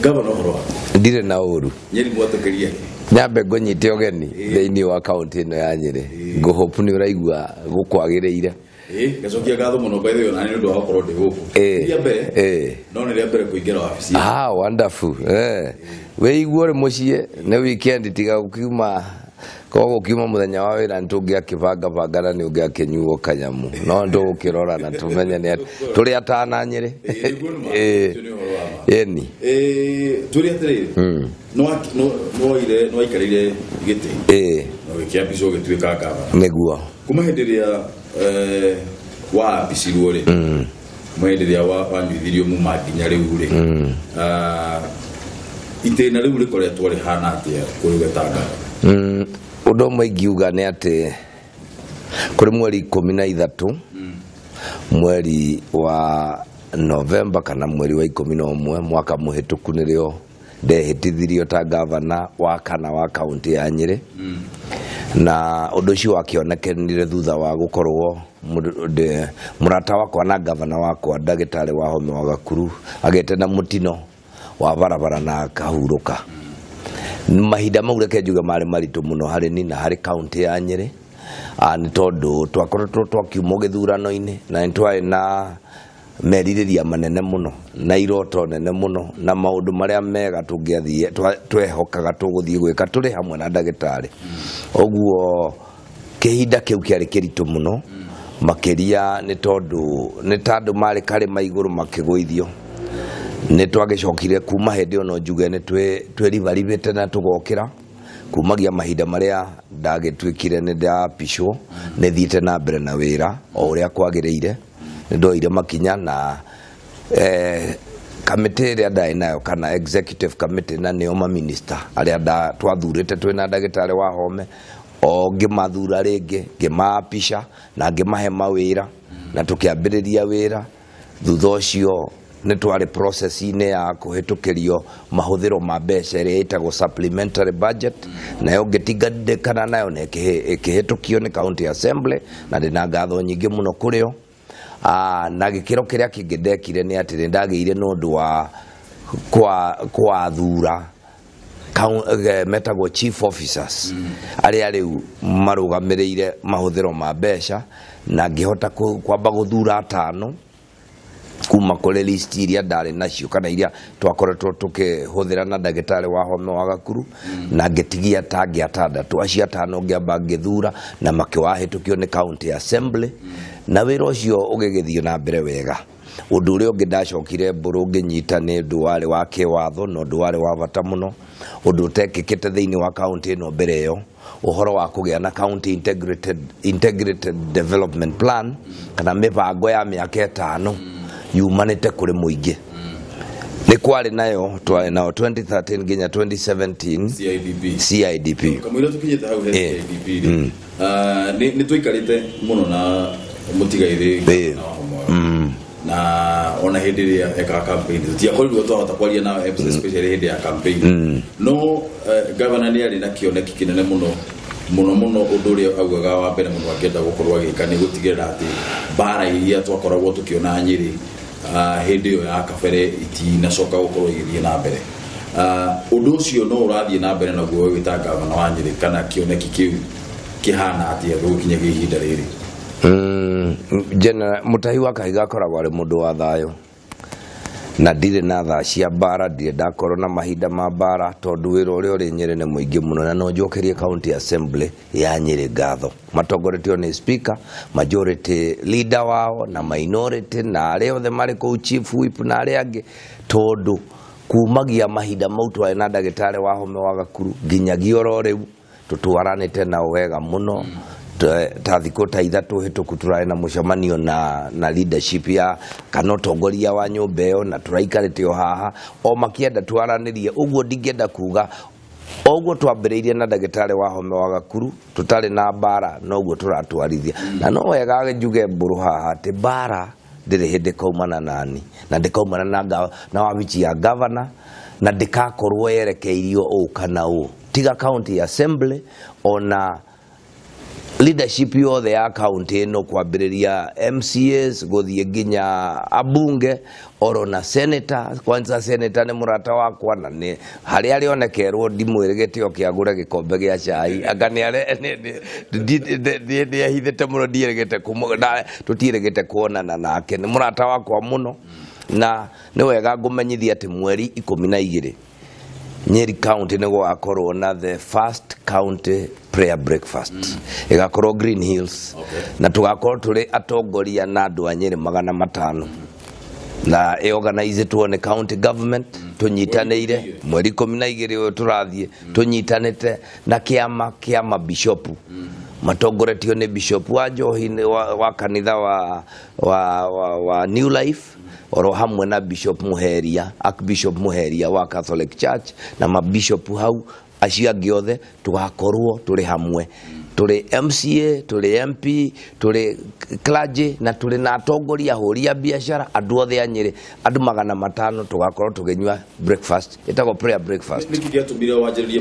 Governor horo ndire na uru Nyeri mwatokeria nyambe ngonyite ogeni theini wa county ino ya Nyeri ngo hope ni uraigua gukwagireire gacokia gatho muno by the way nani ndo hakorwo ndi guku ya mbere no ni mbere kuingira ofisi wonderful we igore mucie ne weekend tiga ukiuma kogo kiuma muthenya wa wira ntungia kibanga bangana ni ungia kenyuo kanyamu no ndo ukirora na tumenya ni turi atana Nyeri eni turi atirire no ikarire giti no kiambiso gitwika kaba neguo kuma henderia wa bisiru ri mwenderia wa nyithirio mu maginya riu ri itena riu rikoretwo ri hana atia kuri wetanga undo mwigiuga ni ati kuri mweri 13 mweri wa November kana mweri wa 11 mwaka muhituku nirio ndehitithirio ta governor wa kana wa county ya Nyeri na undu ucio wakionekenire thutha wa gukorwo murata wakwa na governor wakwa ndagitari wa Home wa Gakuru agete na mutino wa barabara na kahuruka mahinda mau reke njuga mari maritu muno hari ni na hari county ya Nyeri ni tondu twakoretwo twakiuma githurano-ini na ntwari na meririria manene muno na iroto nene muno na maundu maria mega tungiathie twehokaga tuguthie gwika turi hamwe na ndagitari oguo kihinda kiu kiari kiritu muno makiria ni tondu mari kare maiguru makigwithio ni twagicokire kuma hindi ono njuge ni twerivarivite na tugokira kumagia mahinda maria ndagitwikire ni ndapicwo ni thiite na mbere na wira o uria kwagireire ndoire makinya na committee ria ndai nayo kana executive committee na neoma minister aria twathurite twina ndagitari wa Home o ngimathura ringi ngimapisha na ngimahe mawira na tukiambiriria wira thutha ucio ni twari process ine ya kuhitukirio mahuthiro ma mbeca ria itagwo supplementary budget nayo ngitigadekana nayo ne kihitukio ni county assembly na ndina ngatho nyingi muno kurio na gikiro kiria kingidekire ni ati ndagiire nondu wa kwa thura metagwo chief officers aria riu marugamireire mahuthiro ma mbeca na ngihota kwamba guthura 5 kuma kore list iria ndari nacio kana iria twakoretwo tukihuthira na ndagitari wa Home wa Gakuru na ngitigia tangi 6 acia 5 ngiamba ngithura na makiwahitukio ni county assembly na wira ucio ugigithio na mbere wega undu uria ungi ndacokire mburu nginyita ni nduwari wa kiwatho no nduwari wa bata muno undu utekikite thiini wa county no mbere yo uhoro wa kugia na county integrated development plan kana mibango ya miaka 5 yumanite kuri muingi ni kwari nayo twari nayo 2013 nginya 2017 CIDP kamwira tukinyete hau CIDP ni twikarite muno na mutigaire na ona hindi ya campaign tia korirwo twahota kwaria na especially hindi ya campaign no governor ni ari na kioneki kinene muno undu uria augaga wa mbere muno angenda gukorwo agika ni gutigirira ati bara iria twakoragwo tukiona Nyeri hindi yo ya kabere itinacoka gukorwo igithie na mbere undu ucio no urathie na mbere naguo wita governor wa Nyeri kana kioneki kiu kihana ati gukinya ihinda riri General Mutahi wa Kahiga koragwo ari mundu wa thayo na ndire na tha cia bara ndire ndakorwo na mahinda ma bara tondu wira uria uri Nyeri ni muingi muno na no njokerie county assembly ya Nyeri ngatho matongoretio ni speaker majority leader wao na minority na aria othe mari ku chief whip na aria angi tondu kumagia mahinda mau twari na ndagitari wa Home wa Gakuru nginyagia oro riu tutwaranite na wega muno ta thiko ta 3 hituku turai na mushamanio na leadership ya kanotongoria wa nyumba yo na turaikarite o haha o makienda twaranirie uguo ndingenda kuga oguo twambiriirie na ndagitari wa Home wa Gakuru tutari na bara no uguo turatwarithia na no wega njuge mburu haha te bara ndire hindi kaumana nani na ndikaumana na wabichi ya governor na ndikakorwo yerekeirio o kana o tiga county assembly ona leadership yothe ya county no kwambiriria MCAs guthie nginya abunge oro na senator. Kwanza senator ni murata wakwa na ni hari ari onekerwo ndimwirigite okiagura gikombe gia chai agani ari ni ahithete muno ndirigite kumuga tutirigite kuonana nake ni murata wakwa muno na ni wega ngumenyithia ati mweri 12 Nyeri County nego akorwo na the first county prayer breakfast igakorwo Green Hills na tugakorwo turi atongoria na andu a Nyeri 500 na organize tuone county government tunyitanire mweri 12 uyu turathie tunyitanite na kiama bishop matongoretio ni bishop wa Njohi wa kanitha wa New Life oro hamwe na Bishop Muheria Archbishop Muheria wa Catholic Church na mabishop hau acio giothe tugakorwo turi hamwe turi MCA turi MP turi clergy na turi na atongoria horia biashara andu othe a Nyeri andu 500 tugakorwo tugenywa breakfast itago prayer breakfast nikigiatumire wanjiririe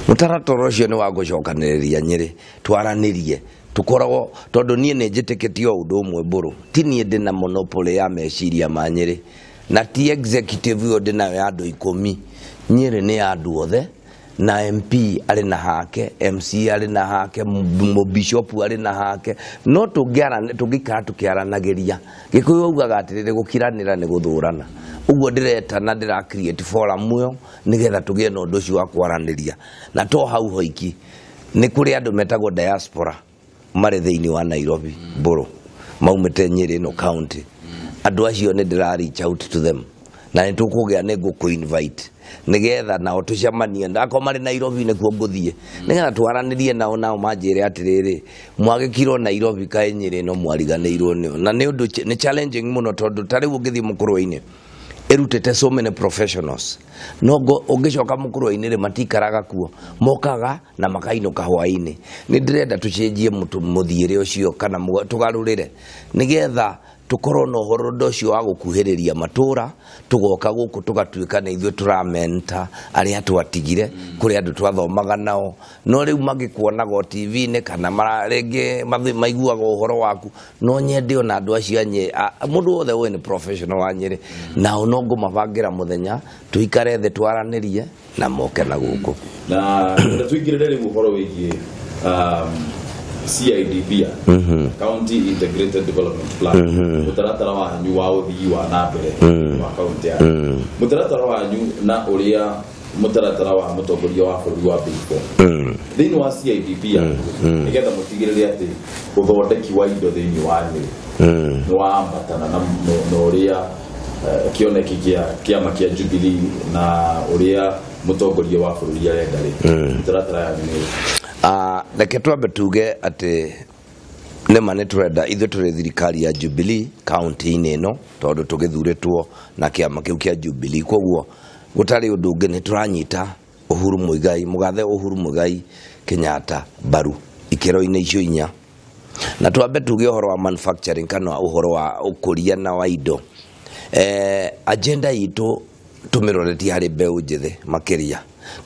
mutaratara ucio ni wa gucokaniriria Nyeri twaranirie tukoragwo tondu nie ne njitikitio undu umwe mburu ti nie ndina monopoly ya meciria ma Nyeri na ti executive yo ndina ya andu 10 Nyeri ni andu othe na MP ari na hake MC ari na hake bishop ari na hake no tugikara tukiaranagiria gikuyu ugaga atirire gukiranira ni guthurana uguo ndireta na ndira create forum yo nigetha tugie no ndu cio wa kwaraniria na to hau hoiki ni kuri andu metagwo diaspora mare thiini wa Nairobi mburu maumete Nyeri no county andu acio ni ndira reach out to them na nitukugia nego ku invite nigetha nao tucemanie ndako mari Nairobi nikuo nguthie nigetha twaranirie nao manjire atiriri mwagikirwo Nairobi kae Nyeri no mwariganirwo na ni undu ni challenging muno tondu tari ungithi mukurwa-ini erutete so many professionals no ungicoka mukurwa-ini ri matikaraga kuo mokaga na makainuka hwa-ini ni ndirenda tucenjie muthiire ucio kana tugarurire nigetha tukorwo no horo ndocio wa gukuhiriria matura tugoka guku tugatuika na ithwe turamenta aria twatigire kuri andu twathomaga nao no riu magikuonaga TV ne kana mararenge maiguaga uhoro waku no nyende ona andu acio anye mundu wothe we ni professional wa Nyeri na onongo mabangira muthenya tuikare the twaranirie na moke na guku na tuigirire ri uhoro wigie CIDP County Integrated Development Plan mutaratara wanyu wa uthii wa nambere wa county ya mutaratara wanyu na uria mutaratara wa mutongoria wa bũrũri wa Biko thini wa CIDP nigetha mutigirire ati uthondeki wa indo thini wa Nyeri no ambatana na uria kioneki kiama kia Jubilee na uria mutongoria wa bũrũri arenda ri mutaratara ya Nyeri reke twambe tuge ati nema ni turenda ithu turi thirikari ya Jubilee county-ini ino tondu tugithuritwo na kiama kiu kia Jubilee koguo gutari undu ungi ni turanyita Uhuru Muigai mugathe Uhuru Muigai Kenyatta baru ikero-ini icio inya na twambe tuge uhoro wa manufacturing kana uhoro wa ukuria na wa indo agenda yitu tumiroreti hari mbeu njithe makiria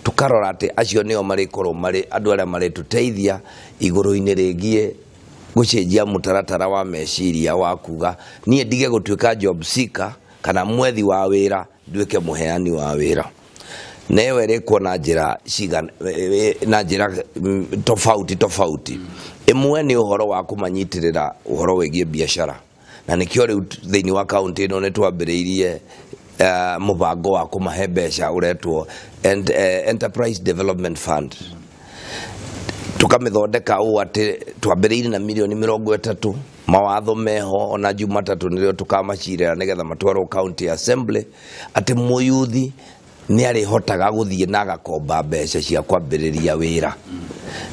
tukarora ati acio nio marikorwo mari andu aria mari tuteithia iguru-ini rigie gucenjia mutaratara wa meciria wa kuga nie ndige gutuika job seeker kana mwethi wa wira nduike muheani wa wira neyo erikwo na njira cigana na njira tofauti imwe ni uhoro wa kumanyitirira uhoro wegie biashara na nikio riu thiini wa county ino ni twambiriirie mubango wa kumahe mbeca uretwo Enterprise Development Fund tukamithondeka u ati twambiriire na milioni 30 mawatho meho ona Jumatatu nirio tukamacirira nigetha matwarwo county assembly ati muyuthi ni ari hotaga guthie na gakomba mbeca cia kwambiriria wira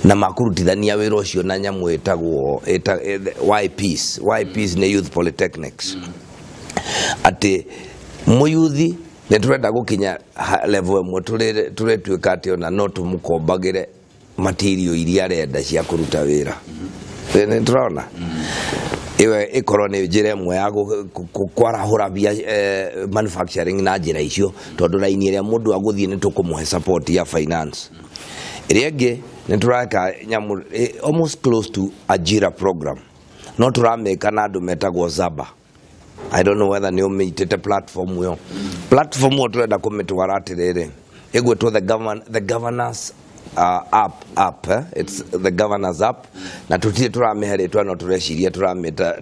na makurutithania wira ucio na nyamu etagwo YPs ni Youth Polytechnics ati muyuthi ne turenda gukinya level emwe turetuika ati ona no tumukombagire material iria arenda cia kuruta wira ne turona iwe ikorwo ni njira emwe ya kwarahura manufacturing na njira icio tondu raini iria mundu aguthie ni tukumuhe support ya finance Iriage nituraka nyamu almost close to a Jira program. No turameka na andu metagwo Zaba. I don't know whether ni umeitete platform yo. Platform wo turenda kumitwara atiriri. Igwetwo the governance app it's the governance app na tutie turamiheretwa no tureciria turamita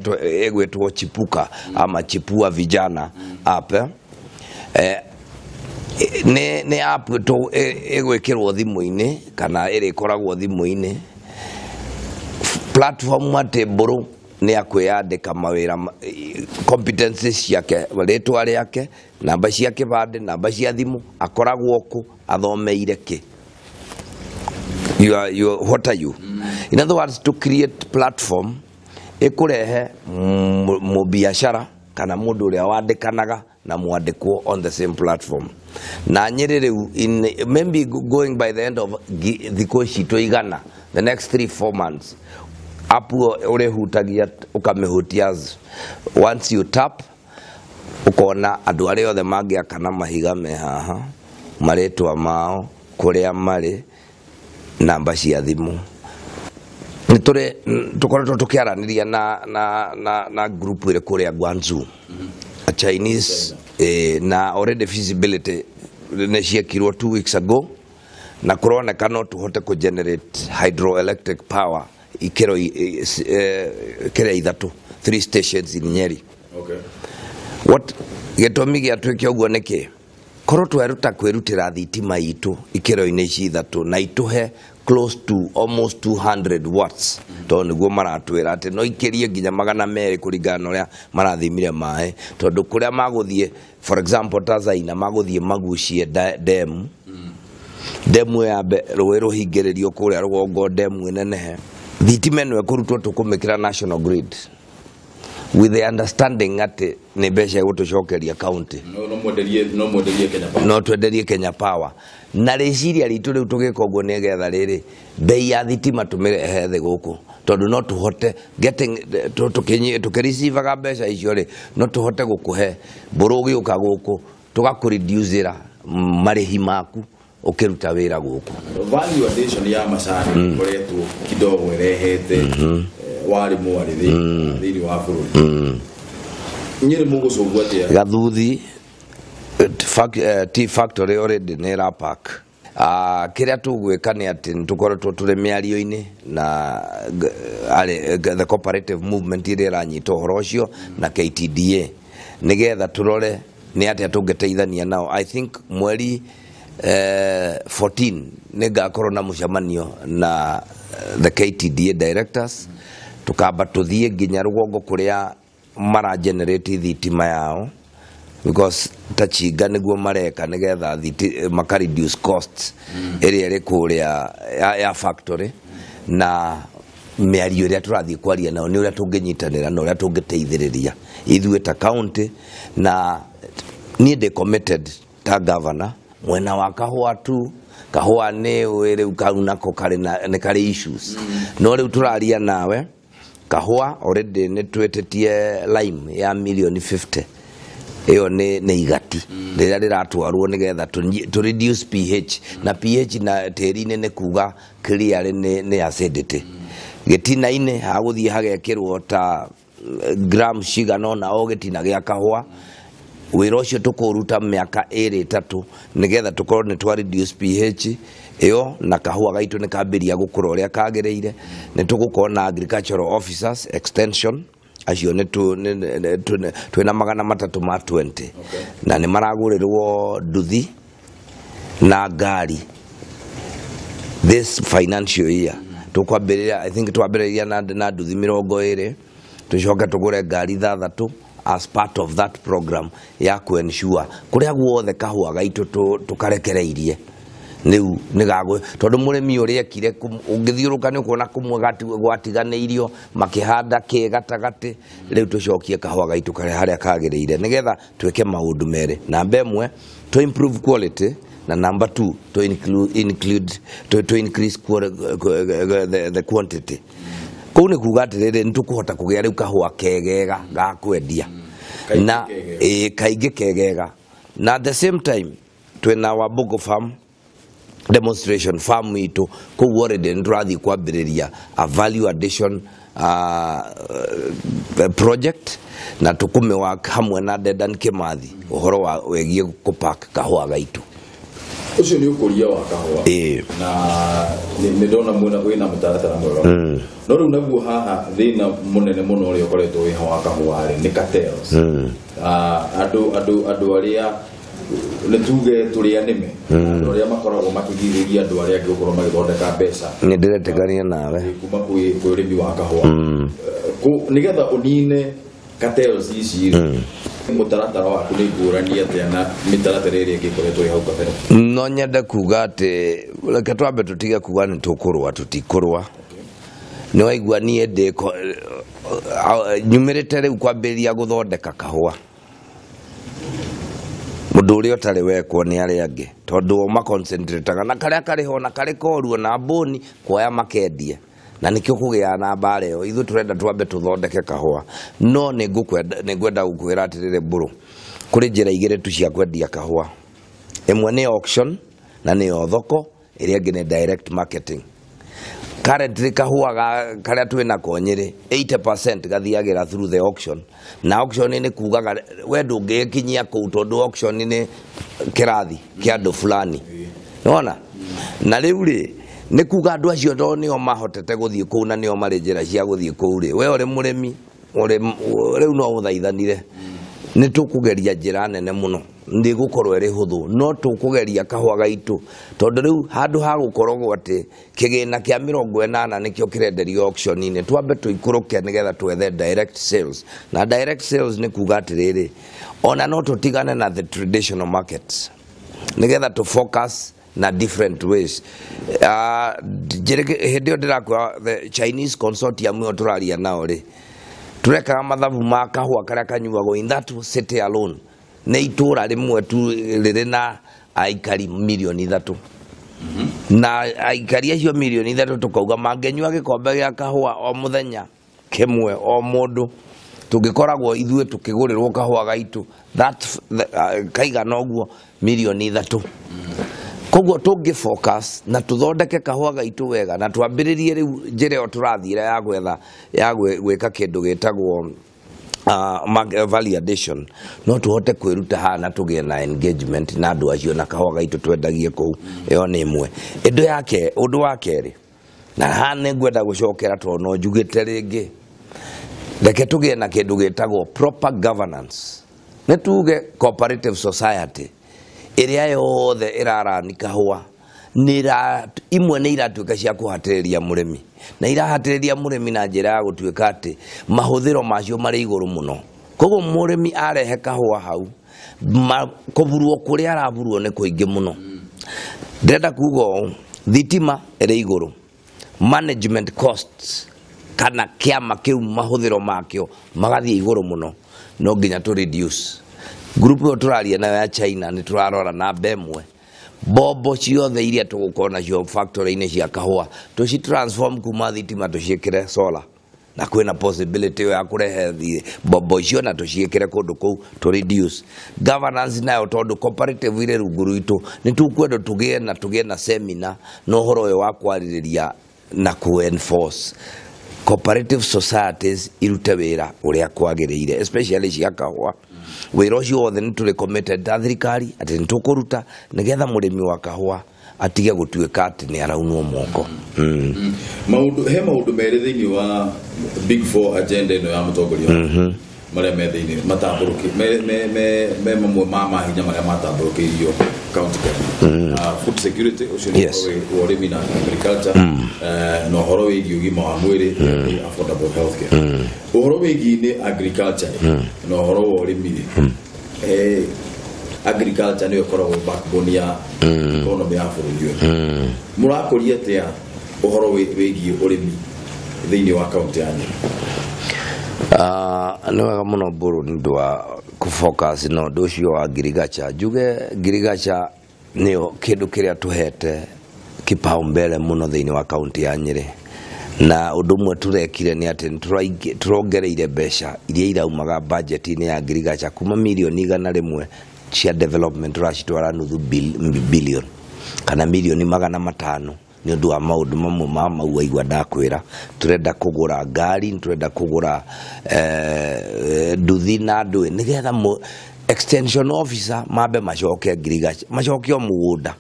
igwetwo Chipuka ama Chipua vijana app ne app to igwekirwo thimu-ini kana irikoragwo thimu-ini platform ate buru ni akwiyandika mawira competencies ciake ritwa riake namba cia kibande namba cia thimu akoragwo ku athomeire ki what are you in other words to create platform ikurehe mubiashara kana mundu uria wandikanaga na mwandikwo on the same platform na nyiriri in maybe going by the end of thiko cito igana the next 3-4 months apu urehutagia ukamihutia once you tap ukona andu aria othe mangiakana mahiga me haha maretwa mao kuria mari namba cia thimu nitore tukoretwo tukiaraniria na group ire kuria Guangzhou a Chinese na already feasibility ne ciekirwo 2 weeks ago na kuroneka no tuhote ku generate hydroelectric power ikero kere ithatu 3 stations in Nyeri. Okay. What getomi gia tweke uguo niki korwo tweruta kwirutira thitima itu ikero-ini ici ithatu na ituhe close to almost 200 watts to niguo maratwira ati no ikirie nginya 200 kuringana uria marathimire mai tondu kuria maguthie for example Tazaina maguthie magucie dam demu ya rũĩ rũhingĩrĩrio kũrĩa rũgongo demu nenehe thitima ĩno ĩkũrutwo tũkũmĩkĩra national grid with the understanding ati nĩ mbeca gũtũcokeria county no twenderie Kenya Power na rĩciria ritũ rĩu tũgĩka ũguo nĩgetha rĩrĩ bei ya thitima tũmĩrehe thĩ gũkũ tondu no tuhote getting tukiricivaga mbeca icio ri no tuhote gukuhe burugi uka guku tugakureducera marihi maku ukiruta wira guku value addition ya macani koretwo kidogo irehete wari mwarithi thiri wa bururi nyiri mugusugwatia gathuthi tea factory already nera park kiria tugwika ni ati tukoretwo turi miario-ini na the cooperative movement iria iranyita uhoro ucio na KTDA nigetha turore ni ati tungeteithania nao. I think mweri 14 nigakorwo na mucemanio na the KTDA directors tukamba tuthie nginya rugongo kuria mara generate thitima yao because tachinga niguo mareka nigetha maka reduce costs area ri kuria ya factory na miario ria turathie kwaria nao ni uria tunginyitanira na uria tungiteithiriria ithuĩ ta county na ni de committed ta governor mwena wa kahua tu kahua ni wiri ukauna ko kare na kare issues no riu turaria nawe kahua already ni twetetie lime ya million 50 iyo ni igati rira riratwarwo nigetha to reduce pH na pH na teri-ini ni kuga clear ni acidity gitina-ini haguthie hagekirwo ta gram cigana na o gitina gia kahua wira ucio tukuruta miaka 2-3 nigetha tukorwo ni twa reduce pH iyo na kahua gaitu ni kambiria gukura uria kagereire ni tugukorwo na agricultural officers extension acio ni twina 320 na ni maragurirwo nduthi na ngari this financial year tukwambiriria I think twambiriria na nduthi 20 tucoke tugure ngari 3 as part of that program ya ku ensure kuria guothe kahua gaitu tukarekereirie niu nigagwe tondu murimi uri ekire ungithiuruka ni kuona kumwe gwatiganeirio makihanda kigatagati riu tucokie kahua gaitu kare haria kagereire nigetha tweke maundu mere namba 1 to improve quality na number 2 to increase the quantity kou ni kuga atiriri nitukuhota kugia riu kahua kegega ga kwendia na kaingi kegega na at the same time twina Wabungu farm demonstration farm itu ko already ndrathi kwambiriria a value addition project na tukume wa hamwe na Dedan Kimathi uhoro wa wegie ku park kahua gaitu ucio ni ukuria wa kahua na ni ndona mwena wina mutaratara mwega no riu naguo haha thina munene muno uri ukoretwo wi hawa kahua ri ni cartels andu aria ne tuge turi anime aria makoragwo makigiriria andu aria ngikoro magithondeka mbeca ni ndiretegania nawe kuma kwi urimi wa kahua nigetha unine cartels ici mutaratara waku ni ngurani atia na mitaratara iria ngikoretwo hau kabere no nyende kuga ati reke twambe tutiga kuga ni tukurwa tutikurwa ni waigua nie ndiko nyumirite riu kwambiria guthondeka kahua mundu uria utari wekwo ni aria angi tondu ma concentrateaga na karia kariho na kari koruo na boni kuoya makendia na nikio kugia na bare yo ithu turenda twambe tuthondeke kahua no ningwenda gukwira atirire mburu kuri njira igire tu cia kwendia kahua imwe ni auction na ni thoko iria ngi ni direct marketing currently kahua karia twina konyiri 80% gathiagira through the auction na auction ni kugaga wendu ngikinyia ku tondu auction ni kirathi kia andu fulani unaona na riu ri ni kuga andu acio ndo nio mahotete guthie ku na nio mari njira cia guthie ku ri we uri murimi riu no uthaithanire ni tukugeria njira nene muno ndi gukorwo ri huthu no tukugeria kahua gaitu tondu riu handu ha gukorwo ati kigina kia 80 nikio kirenderio auction ni twambe tuikuruke nigetha twethe direct sales na direct sales ni kuga atiriri ona no tutigane na the traditional markets nigetha to focus na different ways hedio ndirakwa the Chinese consortium yo turaria nao ri tureka mathabu ma kahua karia kanyuagwo in that city alone ne itura rimwe tu riri na aikari milioni 3 na aikari acio milioni 3 tukauga mangenyua gikombe gia kahua o muthenya kimwe o mundu tungikoragwo ithue tukigurirwo kahua gaitu that kaiga noguo milioni 3 koguo tungi focus na tuthondeke kahua gaitu wega na twambiririe riu njire o turathira ya gwika kindu gitagwo value addition no tuhote kwiruta hana tugie na engagement na andu acio na kahua gaitu twendagie ku iyo ni imwe indu yake undu wake ri na hana ngwenda gucokera to no njugite ringi reke tugie na kindu gitagwo proper governance ne tuge cooperative society iria yothe irarani kahua nira imwe ni iratuika cia kuhatiriria murimi na irahatiriria murimi na njira ya gutuika ati mahuthiro macio mari iguru muno koguo murimi arehe kahua hau kuburwo kuria araburwo ni kuingi muno ndenda kugo thitima iri iguru management costs kana kiama kiu mahuthiro makio magathie iguru muno no nginya to reduce group yo turaria na ya China ni turarora na bemwe bobo ciothe iria tugukona cio factory ine cia kahua tuci transform kuma thitima tuciikire solar na kwina possibility ya kurehe bobo cio na tuciikire kundu ku to reduce governance nayo tondu cooperative ire ruguru itu ni tukwenda tugie na seminar no horo yo wa kwariria na ku enforce cooperative societies irute wira uria kwagiriire especially cia kahua wira ucio wothe ni tuli committed ta thirikari ati nitukuruta nigetha murimi wa kahua atige gutuika ati ni araunwo moko maundu meri thiini wa big 4 agenda ino ya mutongoria maria me thiini matamburuki me mamwe ma hinya maria matamburukirio county food security ucio ni urimi na agriculture no horo wigi ugima wa mwiri affordable healthcare horo wigi ni agriculture no horo wa urimi agriculture ni ukoragwo backbone ya economy ya bũrũri murakoria atia uhoro wigi urimi thiini wa county yanyu ni wega muno mburu ndu wa kufocus no nducio wa agriculture njuge agriculture niyo kindu kiria tuhete kipaumbele muno thiini wa county ya Nyeri na undu mwe turekire ni ati turongereire mbeca iria iraumaga budget ni ya agriculture kuma milioni 100 cia development turacitwara nuthu billion kana milioni 500 ni undu wa maundu mamwe ma mau waigua ndakwira. Turenda kugura ngari, turenda kugura nduthi na ndui nigetha extension officer mabe macoke ngirigaca macokio mugunda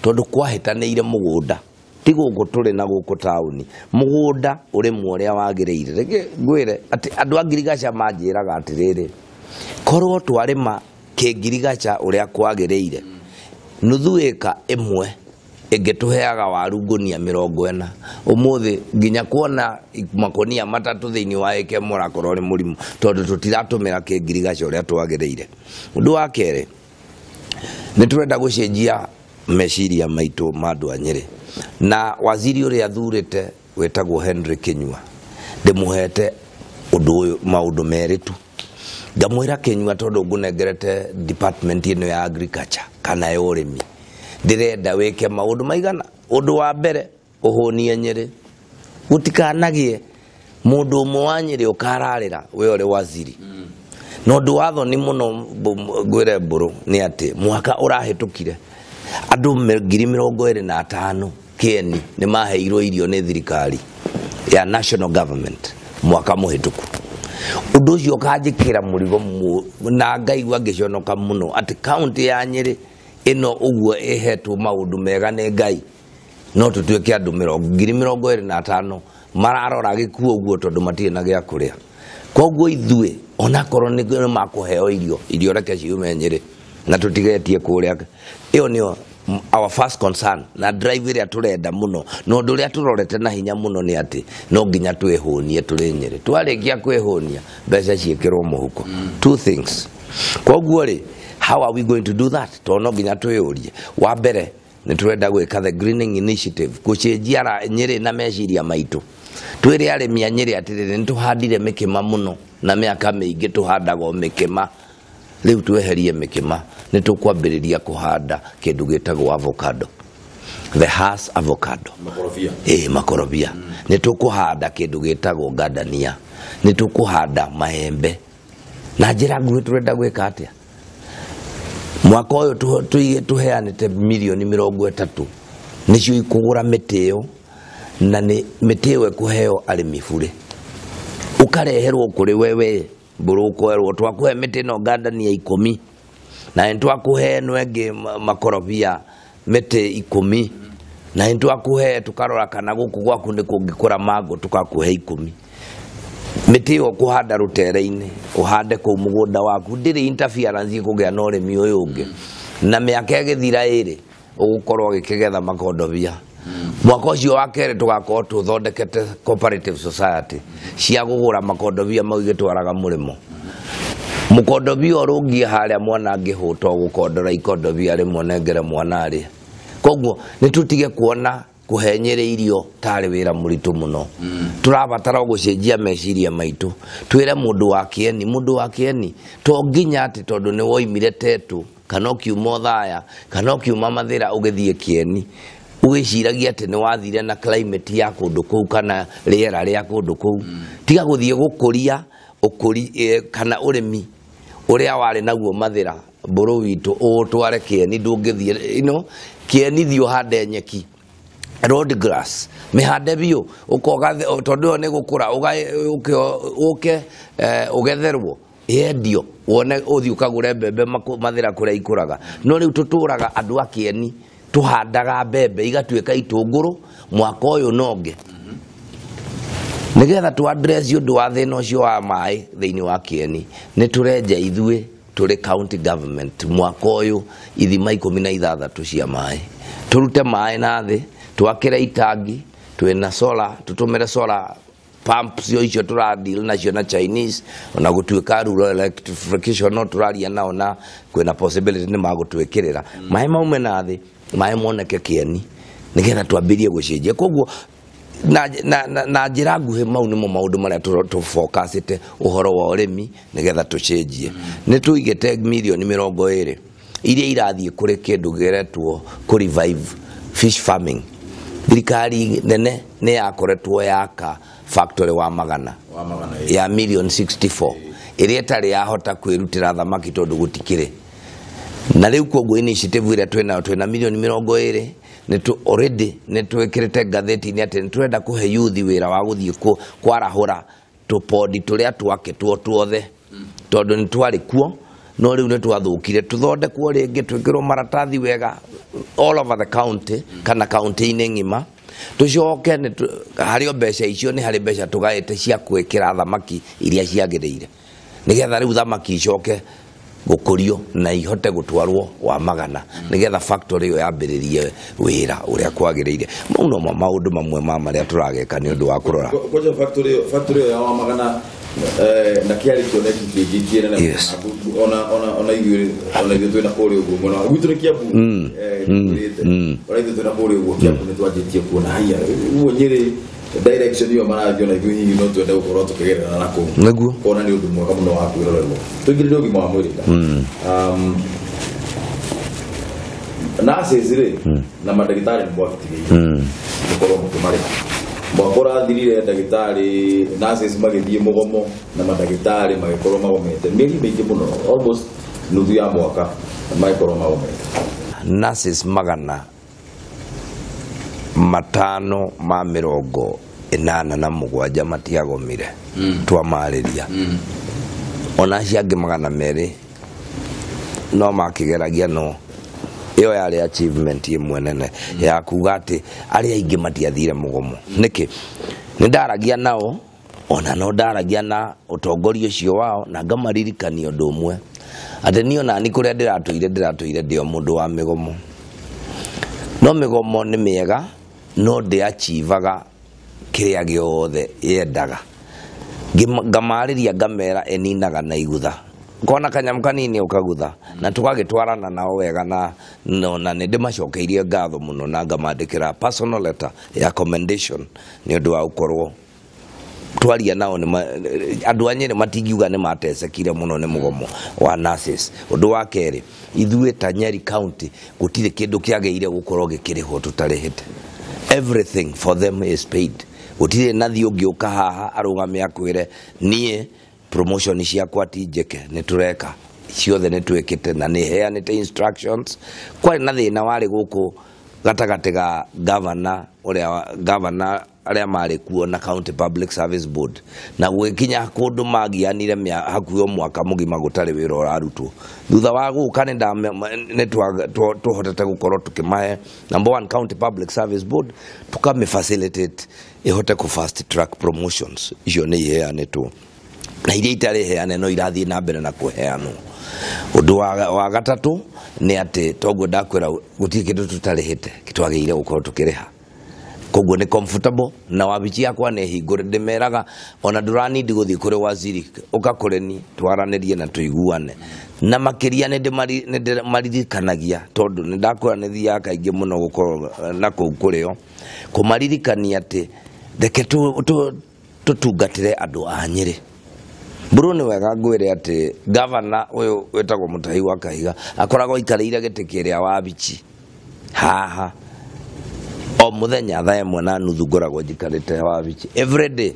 tondu kwahitaniire mugunda ti guku turi na guku tauni mugunda uri mworia wagireire rege ngwire ati andu a ngirigaca manjiraga atiriri korwo twarima ke ngirigaca uria kwagireire nuthu eka imwe ingituheaga waru ngunia 40 umuthi nginya kuona makonia 3 thiini wa eke murakorwo ri murimu tondu tutiratumira ke ngirigaca uria twagireire. Undu wa kere ni turenda gucenjia meciria maitu mandu a Nyeri na waziri uria athurite wetagwo Henry Kinyua ndimuhete undu uyu maundu meritu ngamwira Kinyua tondu ngunengerete department ino ya agriculture kana ya urimi ndirenda weke maundu maigana. Undu wa mbere uhonie Nyeri gutikanagie mundu umwe wa Nyeri ukararira we ore waziri no ndu watho ni muno ngwire mburu ni ati mwaka urahitukire andu 25,000 Kieni ni maheirwo irio ni thirikari ya national government mwaka muhituku. Undu ucio kanjikira murigo na ngaigua ngiconoka muno ati county ya Nyeri ino uguo ehetwo maundu mega ni Ngai no tutuike andu 25,000 mararora gikuo uguo tondu matie na gya kuria. Koguo ithue onakorwo ni makuheo irio reke ciume Nyeri na tutigetie kuria. Iyo nio our first concern na drive iria turenda muno no ndu ria turorete na hinya muno ni ati no nginya twehonie turi Nyeri. Twarikia kwehonia mbeca ciekirwo muhuko. Two things. Koguo ri how are we going to do that? Tono nginya tweyurie. Wa mbere ni turenda gwika the greening initiative kucenjia Nyeri na meciria maitu. Twire arimi a Nyeri atiriri ni tuhandire mikima muno na miaka mingi tuhandago mikima. Riu tweherie mikima ni tukwambiriria kuhanda kindu gitagwo avocado, the Hass avocado, makorobia ni tukuhanda kindu gitagwo gadania, ni tukuhanda maembe na njira nguhi. Turenda gwika atia mwaka uyu tuheanite milioni 30 nicio ikugura mitio na ni mitio ekuheo arimi bure ukareherwo kuri wewe mburu kwerwo twakuhe miti no gadania 10 na ntwakuhe nwenge makorobia miti 10 na ntwakuhe tukarora kana guku gwaku ni kungikura mango tukakuhe 10 miti yo kuhanda rutere-ini uhande ku mugunda waku ndiri interference ikugea no remi uyu ungi na miaka igithira iri ugukorwo gikigetha makondobia. Mwaka ucio wa kere tugakorwo tuthondekete cooperative society cia gugura makondobia mau igitwaraga murimo. Mukondobia urungie haria mwana angihuta gukondora ikondobia rimwe nengere mwana ari. Koguo ni tutige kuona kuhe Nyeri irio tari wira muritu muno. Turabatara gucenjia meciria maitu twire mundu wa Kieni to nginya ati tondu ni woimire Tetu kana ukiuma Thaya kana ukiuma Mathira ugithie Kieni ugiciragia ati ni wathire na climate ya kundu kuu kana riera ria kundu kuu. Tiga guthie gukuria kana urimi uria wari naguo Mathira mburu witu utware Kieni ndungithie Kieni thio hande nyeki road grass mihande bio ukoga tondu ne gukura ugetherwo yendio wone uthi ukagure mbembe Mathira kuria ikuraga. No riu tuturaga andu a Kieni tuhandaga mbembe igatuika itunguru mwaka uyu nonge nigetha tu address undu wa thina ucio wa mai thiini wa Kieni. Ni turenja ithue turi county government mwaka uyu ithima 16 cia mai turute mai na thi twakira itangi twina solar tutumire solar pumps icio turadeal nacio na Chinese ona gutuika rural electrification no turaria nao na kwina possibility ni magutwikirira mai maume na thi mai moneke Kieni nigetha twambirie gucenjia. Koguo na njira nguhi mau nimo maundu maria tu focusite uhoro wa urimi nigetha tucenjie. Ni tuigite milioni 20 iria irathie kuri kindu geretwo ku revive fish farming. Thirikari nene ni yakoretwo yaka factory wa magana ya million 64 iria tari yahota kwirutira thamaki tondu gutikire na riu koguo initiative ira twina milioni 20 netu already netwekirite gatheti ni ati nitwenda kuhe youth wira wa guthie kwarahura tupodi turia twake tuothe tondu ni twari kuo no riu nitwathukire tuthondekwo ringi twikirwo maratathi wega all over the county kana county ini ngima tucoke hario mbeca icio ni hari mbeca tugaite cia kwikira thamaki iria ciagirire nigetha riu thamaki icoke gukurio na ihote gutwarwo wa magana nigetha factory yo yambiririe wira uria kwagirire muno maundu mamwe maria turageka ni undu wa kurora koja factory ya wa magana na kiari kioneki kigikiere na ona igwe twina kuri uguo mona gwituri kiabu ona igwe twina kuri uguo kiabu ni twajitie kuona haya uo nyiri direction yo marathio na igwe hihi no twende gukorwo tukigerera nako naguo ona ni undu mwega muno wa kwirorerwo tugirire ugima wa mwiri na sezire na madagitari mbwakitigie mukorwo mukimari mwakora thirire ndagitari nurses magithie mugomo na madagitari magikorwo magomete miri mingi muno almost nuthu ya mwaka magikorwo magomete nurses magana 587 matiagomire twamariria ona ciangi 200 no makigeragia no iyo yari achievement imwe nene ya kuga ati ari aingi matiathire mugomo niki ni ndaragia nao ona no ndaragia na utongoria ucio wao na ngamaririkania undu umwe ati niyo na ni kuria ndiratuire ndio mundu wa migomo no migomo ni miega no ndi achievaga kiria giothe yendaga ngamariria ngamera eninaga na igutha kona kanyamu kanini ukagutha na tukagitwarana nao wega na nindi macokeirie ngatho muno na ngamandikira personal letter ya commendation ni undu wa ukorwo twaria nao ni andu anyire matingiuga ni matesekire muno ni mugomo wa nurses undu wa keri ithuĩ ta Nyeri county gutire kindu kiageire gukorwo gikiriho tutarihite everything for them is paid gutire nathi ungiuka haha arugame akwire nie promotion ciakwa tijeke nitureka ciothe nitwikite na ni heanite instructions kwa na thina wari guku gatagate ga governor aria mari kuo na county public service board na gwikinya kundu magianire hakuyo mwaka mugima gutari wira urarutwo thutha wa guka ni tuhotete gukorwo tukimahe number 1 county public service board tukame facilitate ihote ku fast track promotions icio ni heanitwo na iria itari heane no irathie na mbere na kuheanwo undu wa gatatu ni ati toguo ndakwira gutie kindu tutarihite kitwageire gukorwo tukiriha koguo ni comfortable na wabichi yakwa ne hingure ndimeraga ona ndurani ndiguthii kuri waziri ukakureni twaranirie na tuiguane na makiria ne maririkanagia tondu ni ndakwira ne thia kaingi muno gukorwo na kukurio kumaririkania ati reke tutungatire andu a Nyeri Bruno wega ngwire ati governor uyu wetagwo Mutahi wa Kahiga akoragwo ikariire giti kiria wabichi haha o muthenya thaa 1:30 ngoragwo njikarite wabichi every day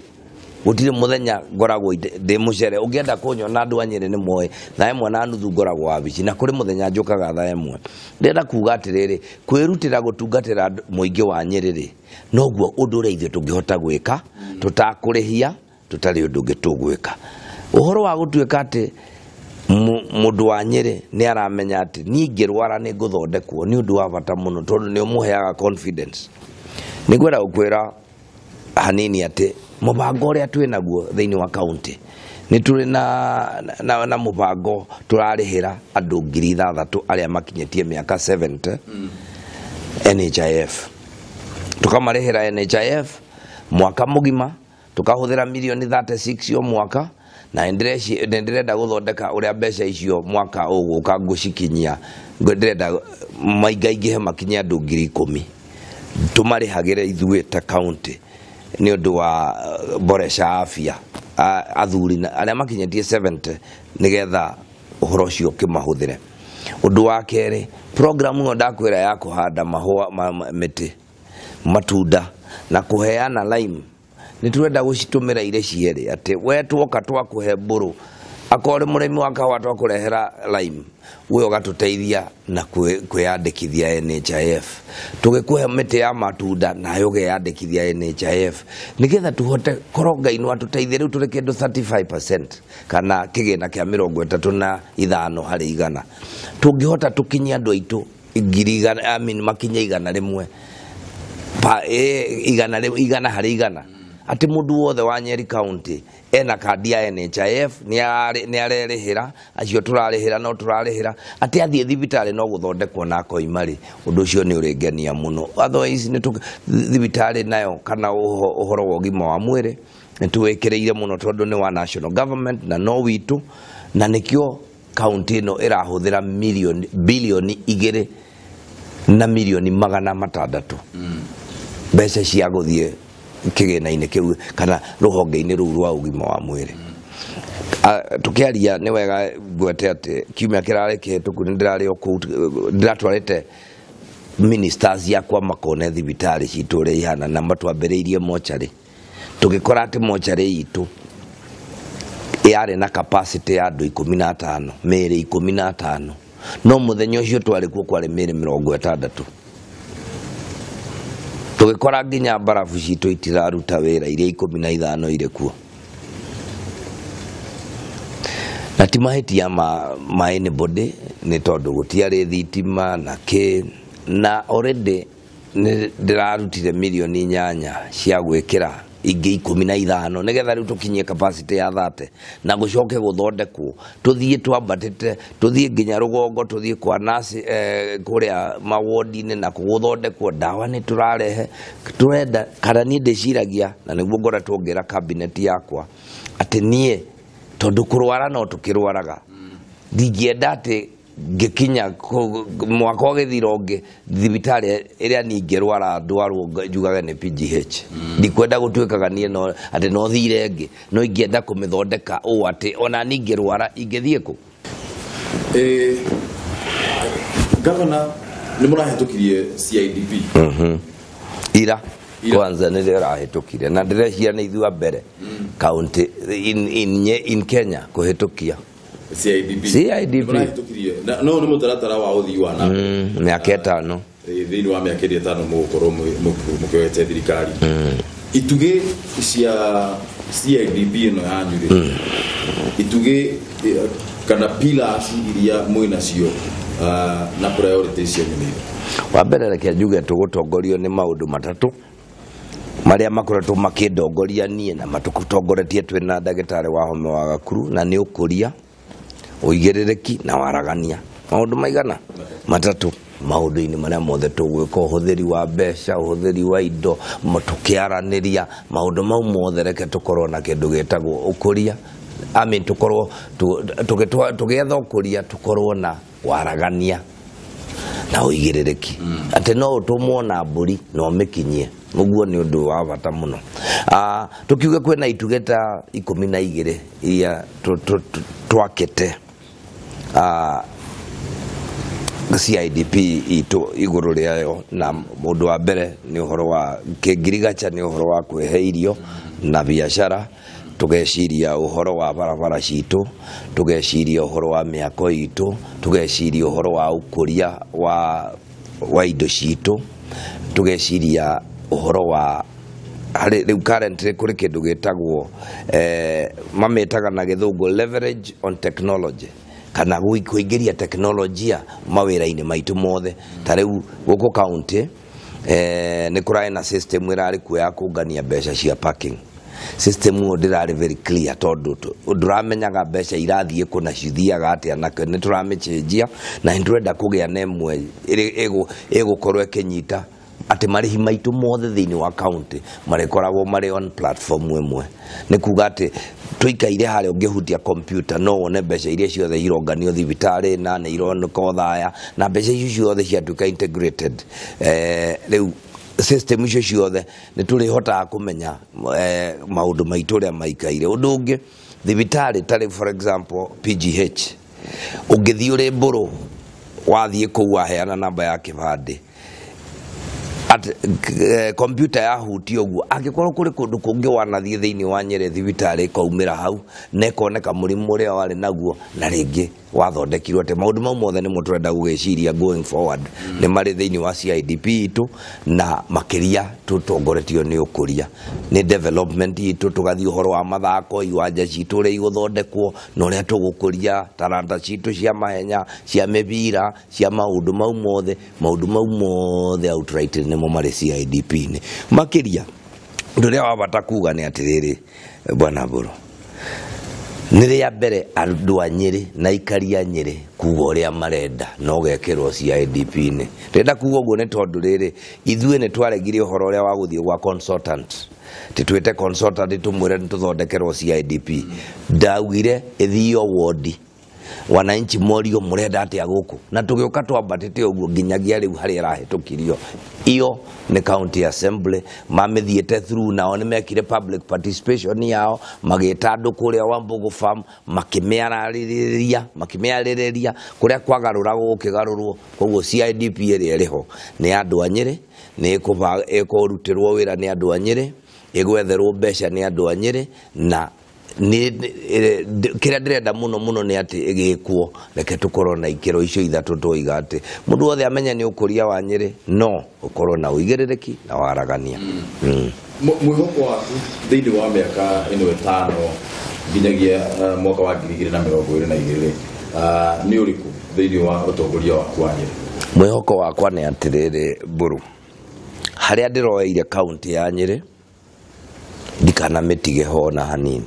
gutire muthenya ngoragwo ndi mucere ungienda kunyona andu a Nyeri ni moe thaa 1:30 ngoragwo wabichi na kuri muthenya njukaga thaa 1 ndenda kuga atiriri kwirutira gutungatira muingi wa Nyeri ri noguo undu ria ithu tungihota gwika tutakurihia tutari undu ngitugwika uhoro wa gutuika ati mundu wa Nyeri ni aramenya ati ni ngirwara ni nguthondekwo ni undu wa bata muno tondu ni umuheaga confidence ni gwera ukwira hanini ati mubango ria twinaguo thiini wa county ni turi na mubango turarihira andu 6,000 aria makinyetie miaka 70 NHIF tukamarihira NHIF mwaka mugima tukahuthira milioni 36 yo mwaka na ndirenda guthondeka uria mbeca icio mwaka uguka ngucikinyia ndirenda maigaingihe makinya andu 10,000 tumarihagire ithuĩ ta county ni undu wa boresha afya athuri aria makinyetie 70 nigetha uhoro ucio kimahuthire undu wa keri program ngo ndakwira ya kuhanda mahua miti matunda na kuheana lime ni turenda gucitumira ile ciere ati we twoka twakuhe mburu akore muremi wa kahua twakurehera lime we ugatuteithia na kwiyandikithia NHIF tugikuhe miti ya matunda nayo geyandikithia NHIF nigetha tuhote koronga ino atuteithie riu turi kindu 35% kana kigina kia 35 hari igana tungihota tukinyia andu aitu ngiri makinya igana rimwe igana hari igana ati mundu wothe wa Nyeri County ena kandi ya NHIF ni arerehera acio turarehera no turarehera ati athie thibitari no guthondekwo na koimari undu ucio ni urengenia muno otherwise ni thibitari nayo kana uhoro wa gima wa mwire ni tuwekereire muno tondu ni wa national government na no witu na nikio county no irahuthira bilioni 2 na milioni 600 mbeca cia guthie kigina-ini kiu kana ruhonge-ini ruu rwa ugima wa mwiri tukiaria ni wega gwete ati kiumia kirare kihituku ndirari oku ndiratwarite ministers yakwa makone thibitari citu ri ihana na matwambiriirie mochari tugikora ati mochari itu yari na capacity ya andu 15 meri 15 no muthenya ucio twari kuo kwari meri 60 tugikora nginya barafu citu itiraruta wira iria 15 ire kuo na timaheti ya maene body ni tondu gutiari thitima na ke na already ndirarutire milioni 8 cia gwikira ingi 15 nigetha riu tukinyie capacity ya 30 na gucoke guthondekwo tuthie twambatite tuthie nginya rugongo tuthie kwa nasi kuria mawodi-ini na kuguthondekwo dawa ni turarehe turenda kana ni ndiciragia na niguo ngora tuongira cabinet yakwa ati nie tondu kurwara no tukirwaraga ndigienda ati ngikinya mwaka ogithira ungi thibitari iria ningirwara ndwarwo njugaga ni PGH ndikwenda gutwikaga nie no ati no thire ngi no ingienda kumithondeka o ati ona ningirwara ingithie ku Governor ni murahitukirie CIDP ira kwanza ni rahitukirie na ndirehia ni ithua mbere county in Kenya kuhitukia CIDP no ni mutaratara wa uthii wa na miaka 5 thiini wa miaka 5 mukorwo mukiwete thirikari ituge cia CIDP no yanyu ituge kana pillars iria mwina cio na priorities cia nyumire wa mbere reke njuge tugutongorio ni maundu matatu maria makoretwo makindongoria nie na matukutongoretie twina ndagitari wa home wa Gakuru na ni ukuria uigiririki na waragania maundu maigana matatu maundu-ini maria mothe tugwika uhuthiri wa mbeca uhuthiri wa indo tukiaraniria maundu mau mothe reke tukorwo na kindu gitagwo ukuria tukorwo tugetha ukuria tukorwo na waragania na uigiririki ati no utumwo na mburi no mikinyie uguo ni undu wa bata muno tukiuga kwena itugeta 12 iria twakete CIDP itu iguru riayo na mundu wa mbere ni uhoro wa kingirigacha ni uhoro wa kwehe irio na biashara tugeciria uhoro wa barabara citu tugeciria uhoro wa miako itu tugeciria uhoro wa ukuria wa indo citu tugeciria uhoro wa riu currently kuri kindu gitagwo mametaga na githungu leverage on technology kana kuingiria teknolojia mawira-ini maitu mothe ta riu guku county ni kurai na system irari kuya kungania mbeca cia parking system ndirari very clear tondu nduramenyaga mbeca irathie kuna cithiaga atia na ni turamechenjia na ndurenda kugia nemwe igukorwo ikinyita ati marihi maitu mothe thiini wa county marekoragwo mari on platform imwe ni kuga ati tuikaire hare ungihutia computer no one mbeca iria ciothe ironganio thibitari na ne ironeka thaya na mbeca icio ciothe ciatuka integrated riu system icio ciothe ni turi hota kumenya maundu maitu ria maikaire undu ungi thibitari tari for example PGH ungithii uri mburu wathie ku waheana namba ya kibande computer ya huti oguo angikorwo kuri kundu kungi wanathie thiini wa Nyeri thibitari kaumira hau nekoneka murimu uria wari naguo na ringi wathondekirwo te maundu mau mothe ni muturenda gugiciria going forward ni mari thiini wa CIDP itu na makiria tutongoretio ni ukuria ni development itu tugathie horo wa mathako iwanja citu ri guthondekwo no ria tugukuria taranta citu cia mahenya cia mibira cia maundu mau mothe outright ni mo mari CIDP ni makiria nduria wabata kuga ni atiriri bwana Mburu nire ya mbere andu a Nyeri na ikaria Nyeri kuga uria marenda no gekirwo CIDP ni renda kuga uguo ni tondu riri ithue ni twaregire uhoro uria wa guthie gwa consultant titwete consultant tumwire nituthodekirwo CIDP ndawire ithio wodi wananchi morio murenda atia guku na tugiuka twambatite uguo nginyagia riu hari arahitukirio iyo ni county assembly mamethiete through nao ni mekire public participation yao magita andu kuria Wambugu farm makimeaririria kuria kwagarura gukigarurwo koguo CIDP iri eriho ni andu a Nyeri ni ikurutirwo wira ni andu a Nyeri igwetherwo mbeca ni andu a Nyeri na ni kira ndirenda muno ni ati igikwo reke tukorwo na ikiro icio ithatu twiga ati mundu wothe amenya ni ukuria wa Nyeri no ukorwo na uigiririki na waragania mwihoko waku thiini wa miaka ino itano nginyagia mwaka wa 2022 ni uriku thiini wa utongoria waku wa Nyeri mwihoko wakwa ni atiriri Mburu haria ndiroeire county ya Nyeri ndikana mitige ho na hanini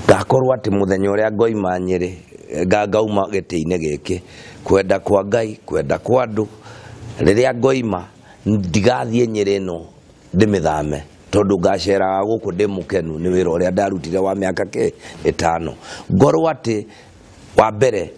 gakorwo ati muthenya uria ngoima Nyeri ngauma giti-ini giki kwenda kwa Ngai kwenda kwa andu riria ngoima ndigathie Nyeri no ndimithame tondu ngacera guku ndimukenu ni wira uria ndarutire wa miaka 5 ngorwo ati wa mbere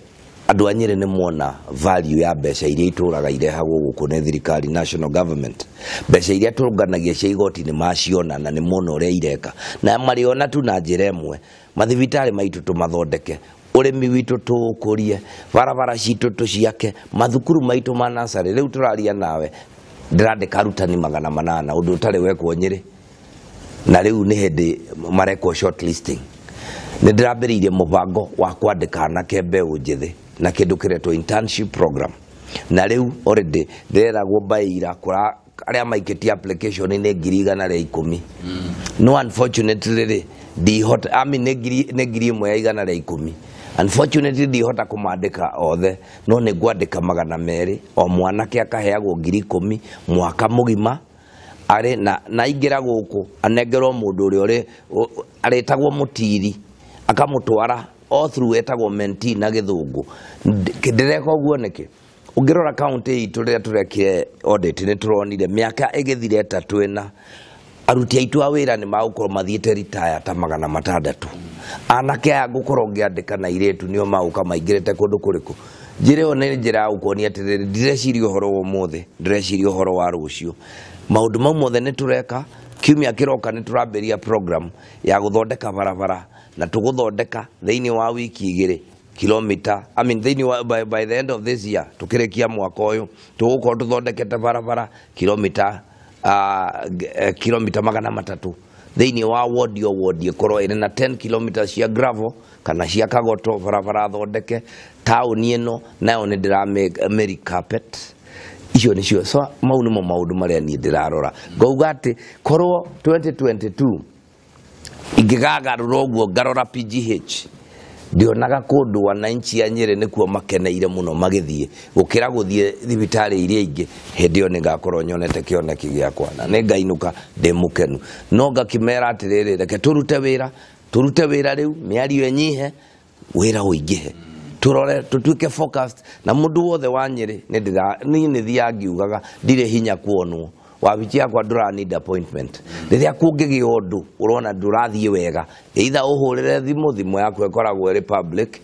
andu a Nyeri ni muona value ya mbeca iria ituraga irehagwo guku ni thirikari national government mbeca iria turunganagia cia igoti ni maciona na ni muona uria ireka na mariona tu na njira imwe mathibitari maitu tumathondeke urimi witu tukurie barabara citu tuciake mathukuru maitu ma nasari riu turaria nawe ndirandika arutani 800 undu utari wekwo Nyeri na riu ni hindi marekwo shortlisting ni ndirambiriirie mubango wa kwandika anake mbeu njithi na kindu kiretwo internship program na riu already ndireragwo baira kura aria maikitie application ni 110 no unfortunately dihota negiri imwe ya 110 unfortunately dihota kumandika othe no ni gwandika 200 o mwanake akaheagwo 10,000 mwaka mugima ari na ingira guku anengerwo mundu uri aretagwo mutiri akamutwara all through etagwo menti na githungu kindireka uguo niki ungirora county itu ria turekire audit ni turonire miaka igithire 3 ina aruti aitu a wira ni magukorwo mathiete retire ta 600 anake aya gukorwo ngiandika na iretu nio mauka maingirete kundu kuriku njire one njira ukonia atiriri ndireciria uhoro wa mothe ndireciria uhoro wa rucio maundu mau mothe ni tureka kiumia kiroka ni turamberia program ya guthondeka barabara na tuguthondeka thiini wa wiki 2 kilomita thiini wa by the end of this year tukirekia mwaka uyu tugukorwo tuthondekete barabara kilomita 300 thiini wa ward ikorwo iri na 10 kilometers cia gravel kana cia kagoto barabara thondeke town ino nayo ni ndira carpet icio nicio so mau nimo maundu maria ni ndirarora ngauga ati korwo 2022 ingigagarura uguo ngarora PGH ndionaga kundu wananchi ya Nyeri nikuo makeneire muno magithie gukira guthie thibitari iria ingi hendio ni ngakorwo nyonete kioneki giakwa na ni ngainuka ndimukenu no ngakimera atiriri reke turute wira riu miario enyihe wira uingihe turore tutuike focused na mundu wothe wa Nyeri ni thia ngiugaga ndire hinya kuonwo wabitia kwa ndura need appointment riria kungigi undu urona ndurathie wega either uhurire thimu yaku ekoragwo ri public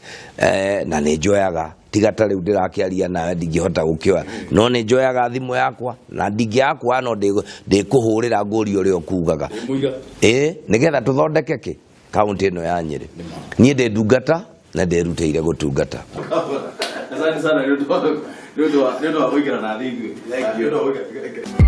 na ni njoyaga tiga ta riu ndirakiaria nawe ndingihota gukioya no ni njoyaga thimu yakwa na ndingi yakwa no ndikuhurira nguri uria okugaga nigetha tuthondeke ki county ino ya Nyeri nie ndi ndungata na nderutĩire gutungata. Asante sana nä å ndå wa gå ikara na thä ithuä